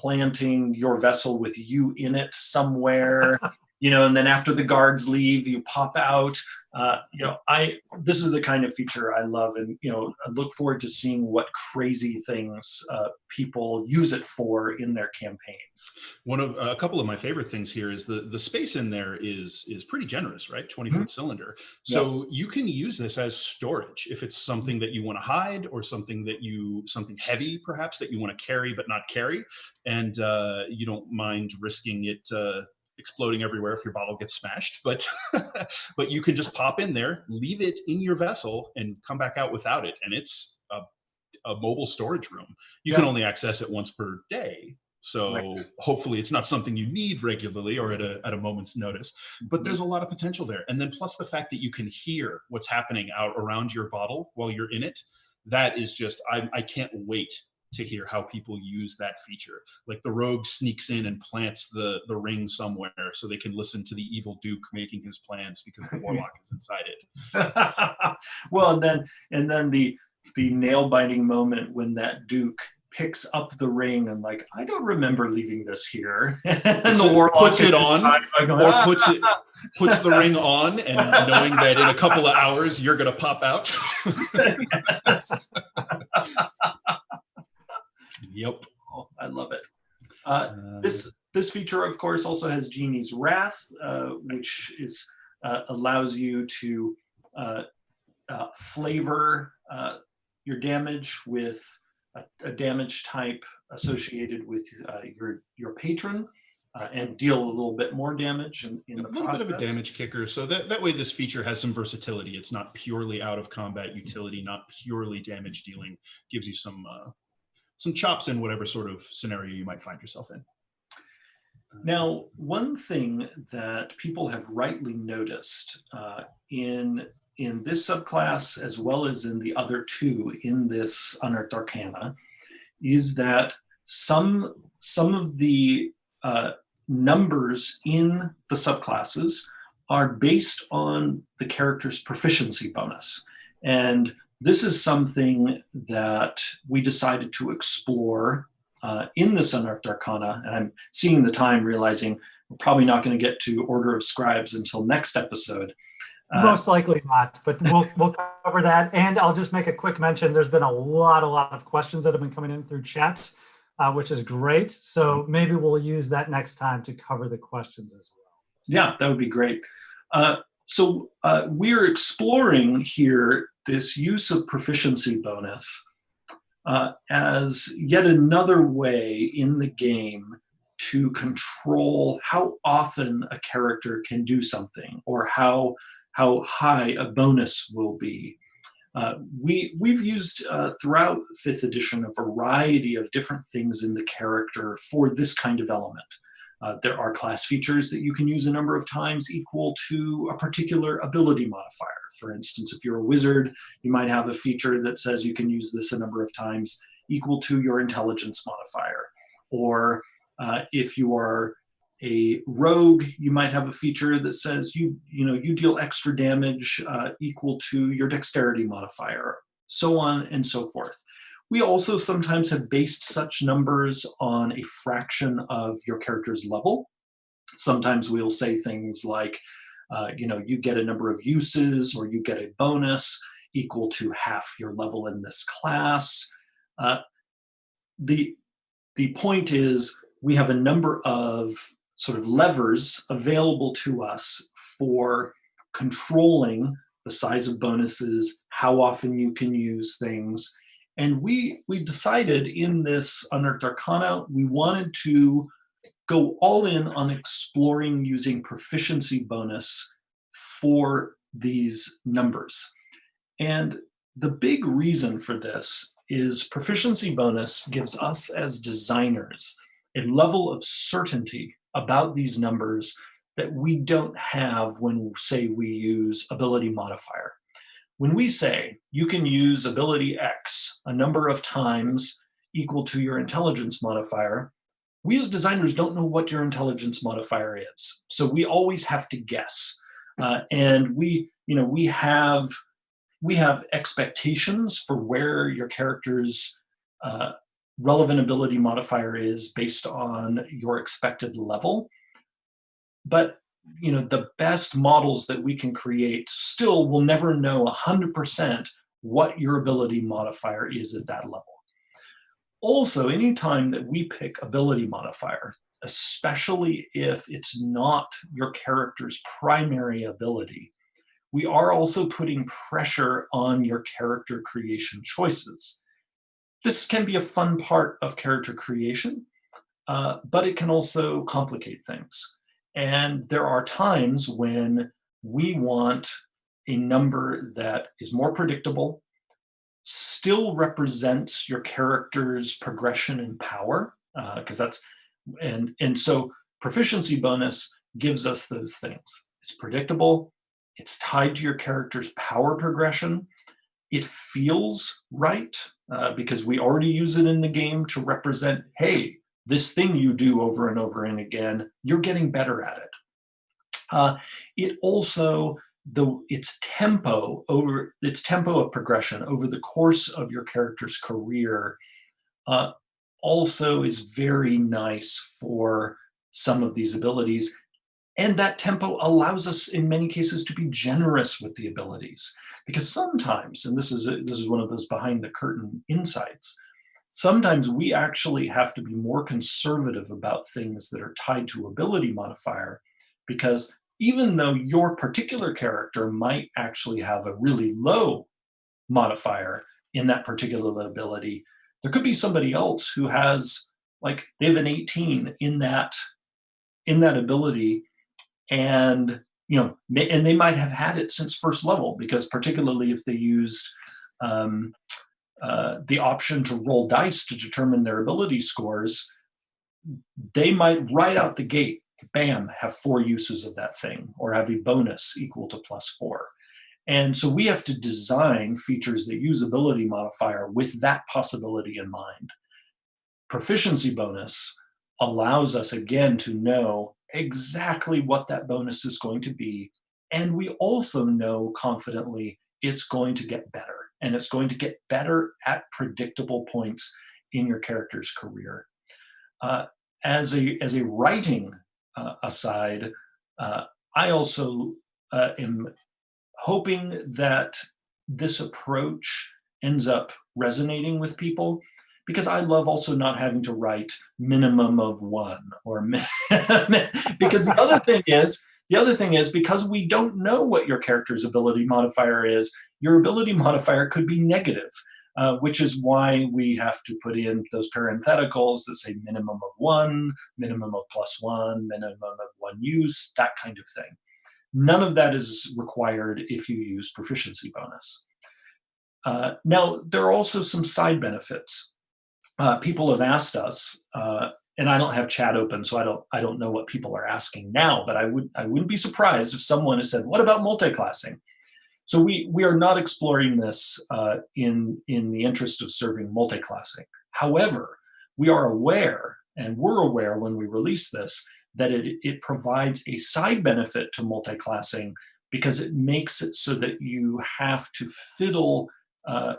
planting your vessel with you in it somewhere, and then after the guards leave, you pop out. This is the kind of feature I love, and I look forward to seeing what crazy things people use it for in their campaigns.
A couple of my favorite things here is the space in there is pretty generous, right? 20-foot cylinder. So you can use this as storage if it's something that you want to hide, or something heavy perhaps that you want to carry but not carry, and you don't mind risking it exploding everywhere if your bottle gets smashed, but but you can just pop in there, leave it in your vessel, and come back out without it, and it's a mobile storage room. You can only access it once per day, so hopefully it's not something you need regularly or at a moment's notice, but there's a lot of potential there. And then plus the fact that you can hear what's happening out around your bottle while you're in it, that is just, I can't wait to hear how people use that feature. Like the rogue sneaks in and plants the ring somewhere so they can listen to the evil Duke making his plans because the warlock is inside it.
Well, and then the nail biting moment when that Duke picks up the ring and like, I don't remember leaving this here. And the warlock
puts it on, or puts the ring on, and knowing that in a couple of hours you're gonna pop out.
Yes.
Yep.
Oh, I love it. This feature, of course, also has Genie's Wrath, which allows you to flavor your damage with a damage type associated with your patron, and deal a little bit more damage in the process. A little bit of
a damage kicker, so that way this feature has some versatility. It's not purely out of combat utility, not purely damage dealing. Gives you some chops in whatever sort of scenario you might find yourself in.
Now, one thing that people have rightly noticed in this subclass, as well as in the other two in this Unearthed Arcana, is that some of the numbers in the subclasses are based on the character's proficiency bonus. And this is something that we decided to explore in this Unearthed Arcana, and I'm seeing the time, realizing we're probably not going to get to Order of Scribes until next episode.
Most likely not, but we'll cover that. And I'll just make a quick mention. There's been a lot of questions that have been coming in through chat, which is great. So maybe we'll use that next time to cover the questions as well.
Yeah, that would be great. So we're exploring here this use of proficiency bonus as yet another way in the game to control how often a character can do something, or how high a bonus will be. We've used throughout 5th edition a variety of different things in the character for this kind of element. There are class features that you can use a number of times equal to a particular ability modifier. For instance, if you're a wizard, you might have a feature that says you can use this a number of times equal to your intelligence modifier. Or if you are a rogue, you might have a feature that says you deal extra damage equal to your dexterity modifier, so on and so forth. We also sometimes have based such numbers on a fraction of your character's level. Sometimes we'll say things like, you get a number of uses, or you get a bonus equal to half your level in this class. The point is, we have a number of sort of levers available to us for controlling the size of bonuses, how often you can use things. And we decided in this Unearthed Arcana, we wanted to go all in on exploring using proficiency bonus for these numbers. And the big reason for this is proficiency bonus gives us as designers a level of certainty about these numbers that we don't have when, say, we use ability modifier. When we say you can use ability X a number of times equal to your intelligence modifier, we as designers don't know what your intelligence modifier is. So we always have to guess. And we have expectations for where your character's relevant ability modifier is based on your expected level. But the best models that we can create still will never know 100% what your ability modifier is at that level. Also, anytime that we pick ability modifier, especially if it's not your character's primary ability, we are also putting pressure on your character creation choices. This can be a fun part of character creation, but it can also complicate things. And there are times when we want a number that is more predictable, still represents your character's progression and power, and so proficiency bonus gives us those things. It's predictable, it's tied to your character's power progression, it feels right, because we already use it in the game to represent, hey, this thing you do over and over and again, you're getting better at it. It also, its tempo of progression over the course of your character's career also is very nice for some of these abilities. And that tempo allows us in many cases to be generous with the abilities. Because sometimes, and this is one of those behind the curtain insights, sometimes we actually have to be more conservative about things that are tied to ability modifier, because even though your particular character might actually have a really low modifier in that particular ability, there could be somebody else who has, like, they have an 18 in that ability, and and they might have had it since first level, because particularly if they used the option to roll dice to determine their ability scores, they might right out the gate, bam, have 4 uses of that thing, or have a bonus equal to +4. And so we have to design features that use ability modifier with that possibility in mind. Proficiency bonus allows us, again, to know exactly what that bonus is going to be, and we also know confidently it's going to get better, and it's going to get better at predictable points in your character's career. As a writing aside, I also am hoping that this approach ends up resonating with people, because I love also not having to write minimum of 1 or because the other thing is The other thing is, because we don't know what your character's ability modifier is, your ability modifier could be negative, which is why we have to put in those parentheticals that say minimum of 1, minimum of +1, minimum of 1 use, that kind of thing. None of that is required if you use proficiency bonus. Now, there are also some side benefits. People have asked us, and I don't have chat open, so I don't know what people are asking now, but I wouldn't be surprised if someone has said, what about multiclassing? So we are not exploring this in the interest of serving multiclassing. However, we are aware, and we're aware when we release this, that it provides a side benefit to multiclassing, because it makes it so that you have to fiddle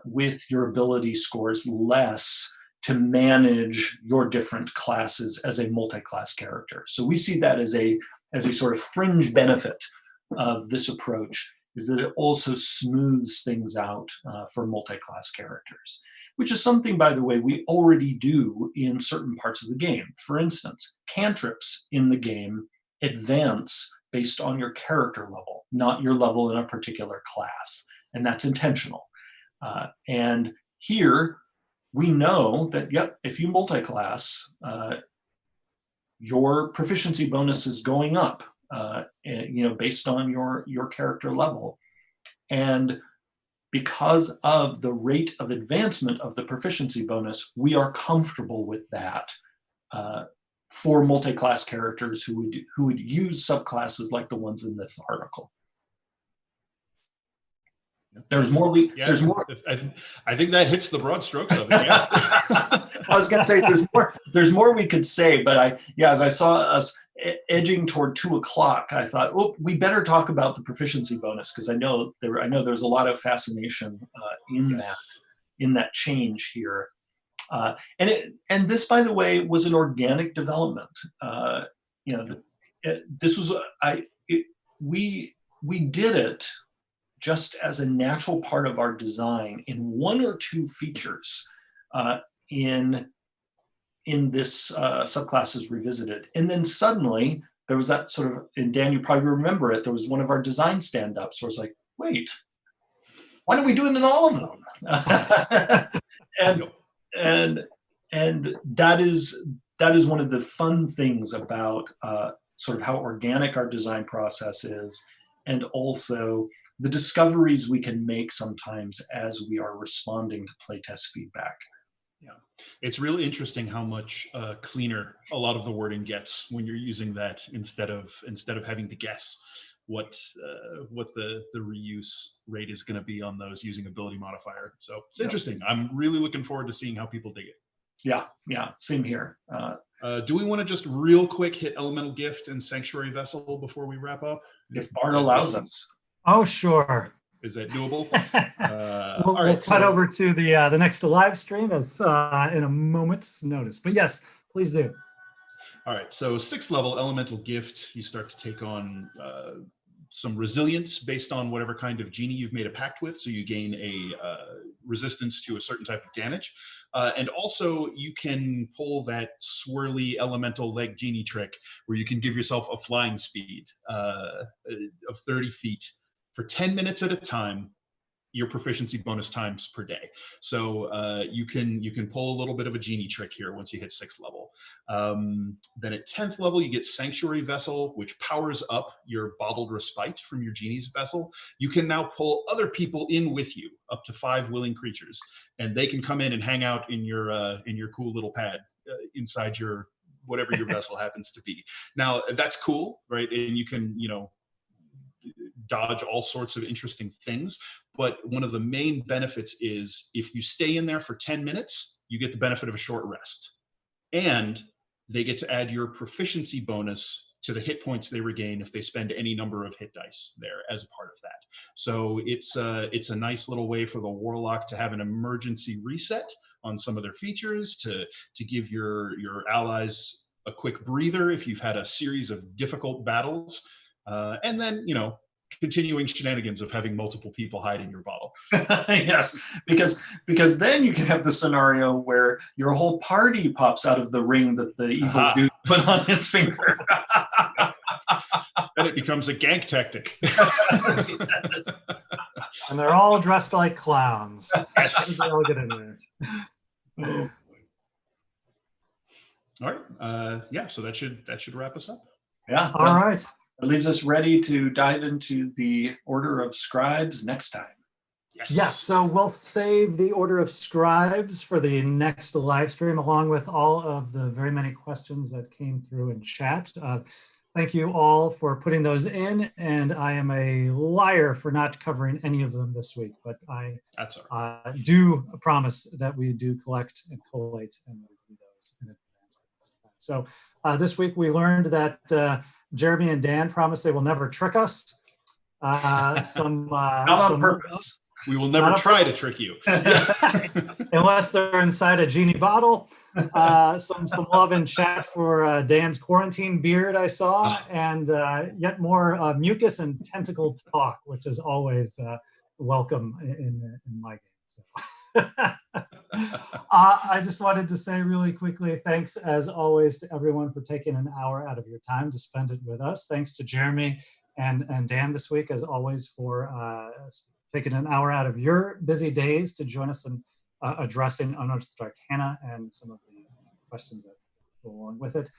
with your ability scores less to manage your different classes as a multi-class character. So we see that as a sort of fringe benefit of this approach, is that it also smooths things out for multi-class characters, which is something, by the way, we already do in certain parts of the game. For instance, cantrips in the game advance based on your character level, not your level in a particular class, and that's intentional. And here, we know that, yep, if you multi-class, your proficiency bonus is going up, based on your character level. And because of the rate of advancement of the proficiency bonus, we are comfortable with that for multi-class characters who would use subclasses like the ones in this article. There's more. There's more.
I think that hits the broad strokes of it. Yeah.
I was going to say there's more we could say, but as I saw us edging toward 2 o'clock, I thought, oh, we better talk about the proficiency bonus, because I know there's a lot of fascination in that change here, and this, by the way, was an organic development. This was we did it just as a natural part of our design in 1 or 2 features in this Subclasses Revisited. And then suddenly there was that sort of, and Dan, you probably remember it, there was one of our design stand-ups where it's like, wait, why don't we do it in all of them? and that is one of the fun things about sort of how organic our design process is, and also the discoveries we can make sometimes as we are responding to playtest feedback.
Yeah, it's really interesting how much cleaner a lot of the wording gets when you're using that instead of having to guess what the reuse rate is going to be on those using ability modifier. So it's interesting. I'm really looking forward to seeing how people dig it.
Yeah, same here.
Do we want to just real quick hit Elemental Gift and Sanctuary Vessel before we wrap up?
If Bart allows us.
Oh, sure.
Is that doable?
We'll cut over to the next live stream as in a moment's notice. But yes, please do.
All right. So 6th level Elemental Gift, you start to take on some resilience based on whatever kind of genie you've made a pact with. So you gain a resistance to a certain type of damage. And also you can pull that swirly elemental leg genie trick where you can give yourself a flying speed of 30 feet for 10 minutes at a time, your proficiency bonus times per day. So you can pull a little bit of a genie trick here once you hit 6th level. Then at 10th level, you get Sanctuary Vessel, which powers up your bottled respite from your genie's vessel. You can now pull other people in with you, up to 5 willing creatures, and they can come in and hang out in your cool little pad inside your whatever your vessel happens to be. Now that's cool, right? And you can dodge all sorts of interesting things. But one of the main benefits is if you stay in there for 10 minutes, you get the benefit of a short rest. And they get to add your proficiency bonus to the hit points they regain if they spend any number of hit dice there as a part of that. So it's a nice little way for the Warlock to have an emergency reset on some of their features, to give your allies a quick breather if you've had a series of difficult battles. And then, continuing shenanigans of having multiple people hide in your bottle.
Yes, because then you can have the scenario where your whole party pops out of the ring that the evil dude put on his finger.
Then it becomes a gank tactic.
Yes.
And they're all dressed like clowns.
Yes.
They all get in there.
Oh.
All right. Yeah. So that should wrap us up.
Yeah.
All right.
It leaves us ready to dive into the Order of Scribes next time.
Yes, so we'll save the Order of Scribes for the next live stream, along with all of the very many questions that came through in chat. Thank you all for putting those in, and I am a liar for not covering any of them this week, but I do promise that we do collect and collate and review those in advance. So this week we learned that Jeremy and Dan promise they will never trick us.
Not on purpose.
We will never try to trick you.
Unless they're inside a genie bottle. Some love in chat for Dan's quarantine beard I saw, and yet more mucus and tentacle talk, which is always welcome in my game. So. I just wanted to say really quickly, thanks as always to everyone for taking an hour out of your time to spend it with us. Thanks to Jeremy and Dan this week, as always, for taking an hour out of your busy days to join us in addressing Unearthed Arcana and some of the questions that go along with it.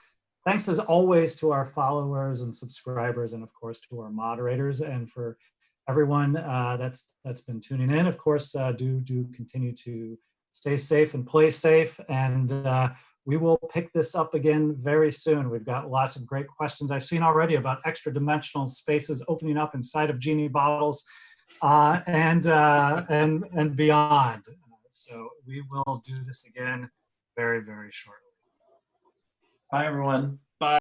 Thanks as always to our followers and subscribers, and of course to our moderators, and for everyone that's been tuning in. Of course, do continue to stay safe and play safe, and we will pick this up again very soon. We've got lots of great questions I've seen already about extra dimensional spaces opening up inside of genie bottles. And beyond. So we will do this again very, very shortly.
Bye, everyone.